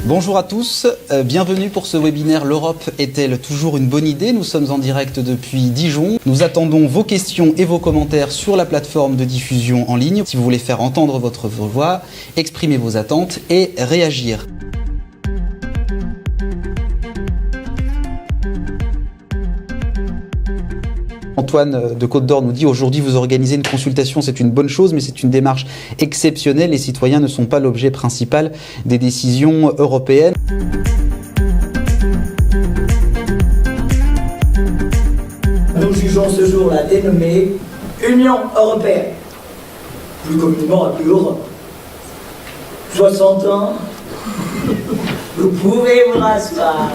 Bonjour à tous, bienvenue pour ce webinaire « L'Europe est-elle toujours une bonne idée ?» Nous sommes en direct depuis Dijon. Nous attendons vos questions et vos commentaires sur la plateforme de diffusion en ligne. Si vous voulez faire entendre votre voix, exprimer vos attentes et réagir. Antoine de Côte d'Or nous dit aujourd'hui vous organisez une consultation, c'est une bonne chose, mais c'est une démarche exceptionnelle. Les citoyens ne sont pas l'objet principal des décisions européennes. Nous jugeons ce jour la dénommée Union européenne, plus communément appelée Europe. 60 ans, vous pouvez vous rasseoir.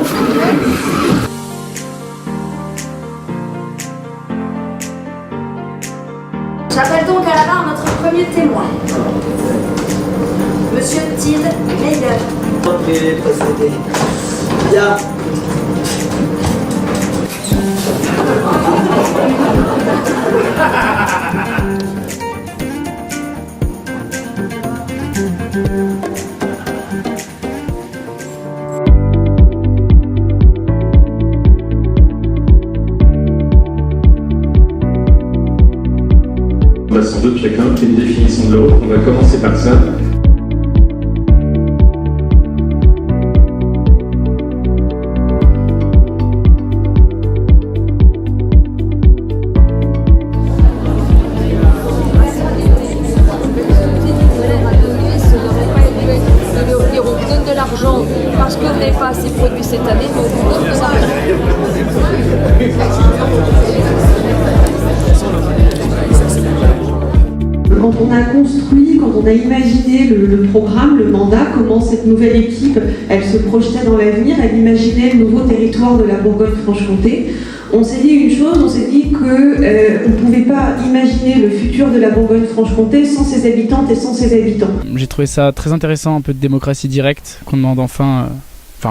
J'appelle donc à la barre notre premier témoin, Monsieur Till Meyer. Entrez, procédez. Bien. On va sans doute chacun faire une définition de l'Europe. On va commencer par ça. On vous donne de l'argent parce que vous n'avez pas assez produit cette année, mais on vous donne de l'argent. Quand on a construit, quand on a imaginé le programme, le mandat, comment cette nouvelle équipe, elle se projetait dans l'avenir, elle imaginait le nouveau territoire de la Bourgogne-Franche-Comté, on s'est dit une chose, on s'est dit qu'on ne pouvait pas imaginer le futur de la Bourgogne-Franche-Comté sans ses habitantes et sans ses habitants. J'ai trouvé ça très intéressant, un peu de démocratie directe, qu'on demande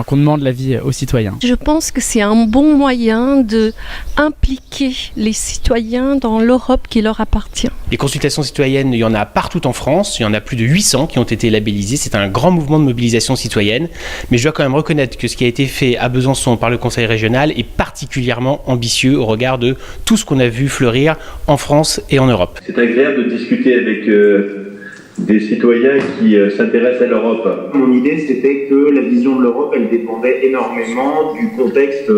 qu'on demande l'avis aux citoyens. Je pense que c'est un bon moyen d'impliquer les citoyens dans l'Europe qui leur appartient. Les consultations citoyennes, il y en a partout en France, il y en a plus de 800 qui ont été labellisées, c'est un grand mouvement de mobilisation citoyenne, mais je dois quand même reconnaître que ce qui a été fait à Besançon par le Conseil régional est particulièrement ambitieux au regard de tout ce qu'on a vu fleurir en France et en Europe. C'est agréable de discuter avec des citoyens qui s'intéressent à l'Europe. Mon idée, c'était que la vision de l'Europe, elle dépendait énormément du contexte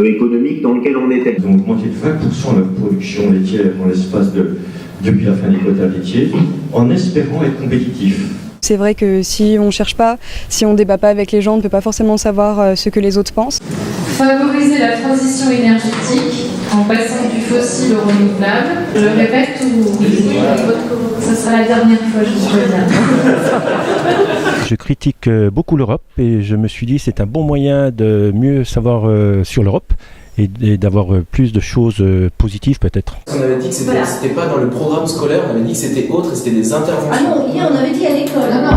économique dans lequel on était. Ils ont augmenté de 20% leur production laitière en l'espace depuis la fin des quotas laitiers, en espérant être compétitifs. C'est vrai que si on ne cherche pas, si on ne débat pas avec les gens, on ne peut pas forcément savoir ce que les autres pensent. Favoriser la transition énergétique en passant du fossile au renouvelable. Je répète ou ça sera la dernière fois, je reviens. Je critique beaucoup l'Europe et je me suis dit c'est un bon moyen de mieux savoir sur l'Europe et d'avoir plus de choses positives peut-être. On avait dit que c'était pas dans le programme scolaire, on avait dit que c'était autre et c'était des interventions. Ah non, hier on avait dit à l'école. Ah non.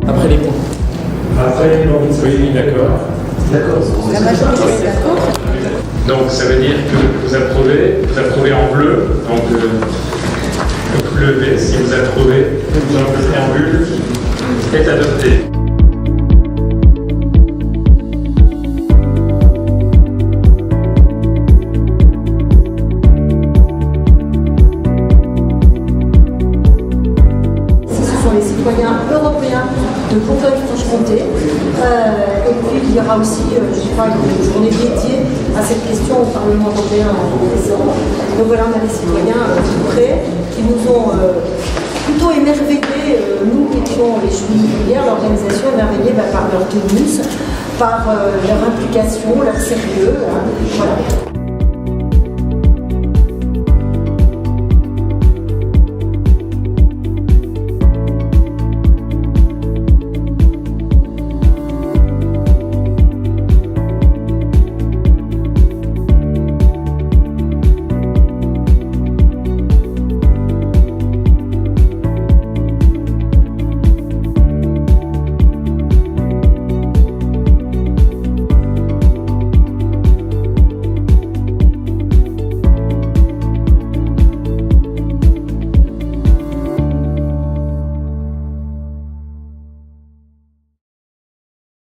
Après les ponts. Après les ponts, oui, d'accord. D'accord. La majorité est d'accord. Donc ça veut dire que vous approuvez en bleu, donc le si vous approuvez, donc le préambule est adopté. Les citoyens européens de Bourgogne-Franche-Comté. Et puis il y aura aussi, une journée dédiée à cette question au Parlement européen en décembre. Donc voilà, on a des citoyens tout près qui nous ont plutôt émerveillés. Nous qui étions les juillet hier, l'organisation émerveillée par leur tenue, par leur implication, leur sérieux. Voilà.